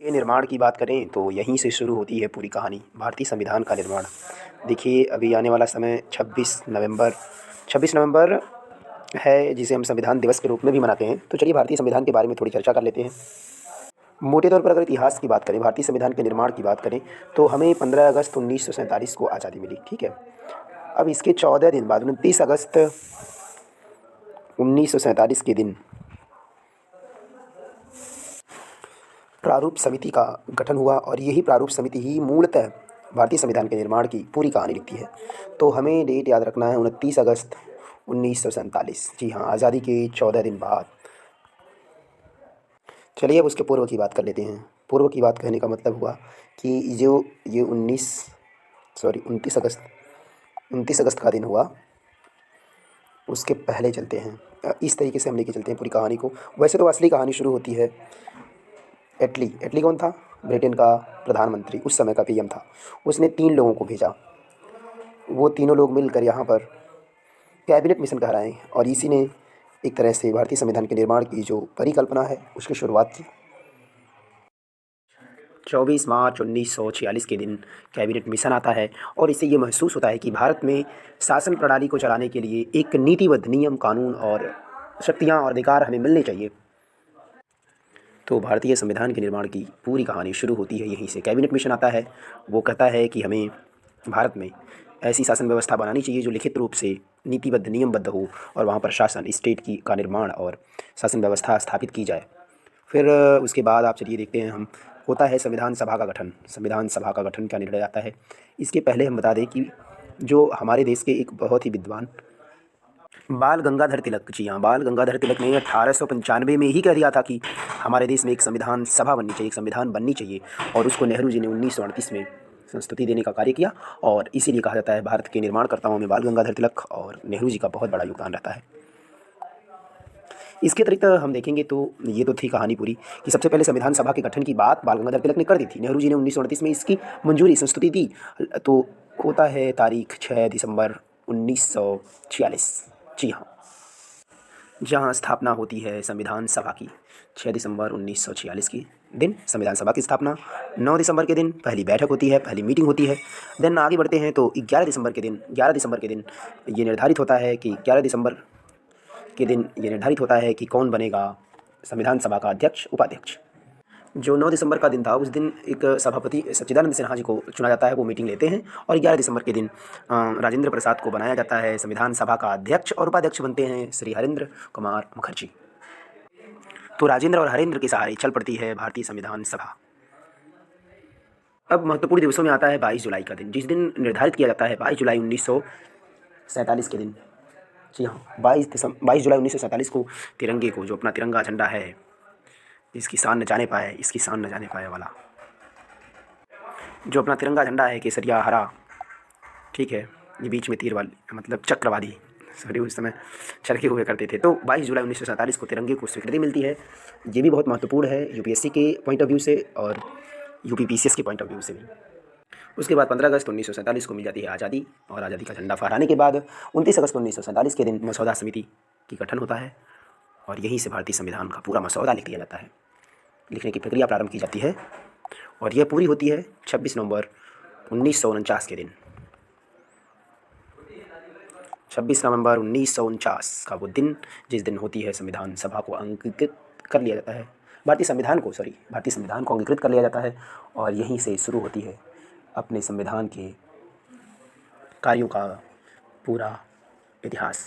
के निर्माण की बात करें तो यहीं से शुरू होती है पूरी कहानी, भारतीय संविधान का निर्माण। देखिए, अभी आने वाला समय 26 नवंबर है, जिसे हम संविधान दिवस के रूप में भी मनाते हैं। तो चलिए भारतीय संविधान के बारे में थोड़ी चर्चा कर लेते हैं। मोटे तौर पर अगर इतिहास की बात करें, भारतीय संविधान के निर्माण की बात करें, तो हमें 15 अगस्त 1947 को आज़ादी मिली, ठीक है। अब इसके 14 दिन बाद 29 अगस्त 1947 के दिन प्रारूप समिति का गठन हुआ, और यही प्रारूप समिति ही मूलतः भारतीय संविधान के निर्माण की पूरी कहानी लिखती है। तो हमें डेट याद रखना है, 29 अगस्त 1947। जी हाँ, आज़ादी के 14 दिन बाद। चलिए अब उसके पूर्व की बात कर लेते हैं। पूर्व की बात कहने का मतलब हुआ कि जो ये 29 अगस्त का दिन हुआ, उसके पहले चलते हैं। इस तरीके से हम लेके चलते हैं पूरी कहानी को। वैसे तो असली कहानी शुरू होती है एटली। एटली कौन था? ब्रिटेन का प्रधानमंत्री, उस समय का पीएम था। उसने 3 लोगों को भेजा। वो तीनों लोग मिलकर यहाँ पर कैबिनेट मिशन कहलाएं, और इसी ने एक तरह से भारतीय संविधान के निर्माण की जो परिकल्पना है उसकी शुरुआत की। 24 मार्च 1946 के दिन कैबिनेट मिशन आता है, और इससे ये महसूस होता है कि भारत में शासन प्रणाली को चलाने के लिए एक नीतिबद्ध नियम, कानून और शक्तियाँ और अधिकार हमें मिलने चाहिए। तो भारतीय संविधान के निर्माण की पूरी कहानी शुरू होती है यहीं से। कैबिनेट मिशन आता है, वो कहता है कि हमें भारत में ऐसी शासन व्यवस्था बनानी चाहिए जो लिखित रूप से नीतिबद्ध, नियमबद्ध हो, और वहाँ पर शासन, स्टेट की का निर्माण और शासन व्यवस्था स्थापित की जाए। फिर उसके बाद आप चलिए देखते हैं हम, होता है संविधान सभा का गठन। संविधान सभा का गठन का निर्णय आता है। इसके पहले हम बता दें कि जो हमारे देश के एक बहुत ही विद्वान बाल गंगाधर तिलक, जी हाँ, बाल गंगाधर तिलक ने 1895 में ही कह दिया था कि हमारे देश में एक संविधान सभा बननी चाहिए, एक संविधान बननी चाहिए। और उसको नेहरू जी ने 1938 में संस्तुति देने का कार्य किया, और इसीलिए कहा जाता है भारत के निर्माणकर्ताओं में बाल गंगाधर तिलक और नेहरू जी का बहुत बड़ा योगदान रहता है। इसके अतिरिक्त हम देखेंगे तो ये तो थी कहानी पूरी कि सबसे पहले संविधान सभा के गठन की बात बाल गंगाधर तिलक ने कर दी थी। नेहरू जी ने 1938 में इसकी मंजूरी, संस्तुति दी। तो होता है तारीख 6 दिसंबर 1946। जी हाँ, जहाँ स्थापना होती है संविधान सभा की। 6 दिसंबर 1946 की दिन संविधान सभा की स्थापना। 9 दिसंबर के दिन पहली बैठक होती है, पहली मीटिंग होती है। देन आगे बढ़ते हैं तो 11 दिसंबर के दिन ये निर्धारित होता है कि 11 दिसंबर के दिन ये निर्धारित होता है कि कौन बनेगा संविधान सभा का अध्यक्ष, उपाध्यक्ष। जो 9 दिसंबर का दिन था, उस दिन एक सभापति सच्चिदानंद सिन्हा जी को चुना जाता है, वो मीटिंग लेते हैं। और 11 दिसंबर के दिन राजेंद्र प्रसाद को बनाया जाता है संविधान सभा का अध्यक्ष, और उपाध्यक्ष बनते हैं श्री हरेंद्र कुमार मुखर्जी। तो राजेंद्र और हरेंद्र के सहारे चल पड़ती है भारतीय संविधान सभा। अब महत्वपूर्ण दिवसों में आता है 22 जुलाई का दिन, जिस दिन निर्धारित किया जाता है 22 जुलाई 1947 के दिन। जी हाँ, 22 जुलाई 1947 को तिरंगे को, जो अपना तिरंगा झंडा है, इसकी शान न जाने पाए, इसकी शान न जाने पाए वाला, जो अपना तिरंगा झंडा है केसरिया हरा, ठीक है, ये बीच में तीर वाली, मतलब चक्रवादी, सॉरी, उस समय चरखे हुए करते थे। तो 22 जुलाई 1947 को तिरंगे को स्वीकृति मिलती है। ये भी बहुत महत्वपूर्ण है यूपीएससी के पॉइंट ऑफ व्यू से और यूपीपीसीएस के पॉइंट ऑफ व्यू से भी। उसके बाद 15 अगस्त 1947 को मिल जाती है आज़ादी, और आज़ादी का झंडा फहराने के बाद 29 अगस्त 1947 के दिन मसौदा समिति की गठन होता है, और यहीं से भारतीय संविधान का पूरा मसौदा लिख दिया जाता है। लिखने की प्रक्रिया प्रारंभ की जाती है, और यह पूरी होती है 26 नवंबर 1949 के दिन। 26 नवंबर 1949 का वो दिन, जिस दिन होती है संविधान सभा को अंगीकृत कर लिया जाता है, भारतीय संविधान को अंगीकृत कर लिया जाता है, और यहीं से शुरू होती है अपने संविधान के कार्यों का पूरा इतिहास।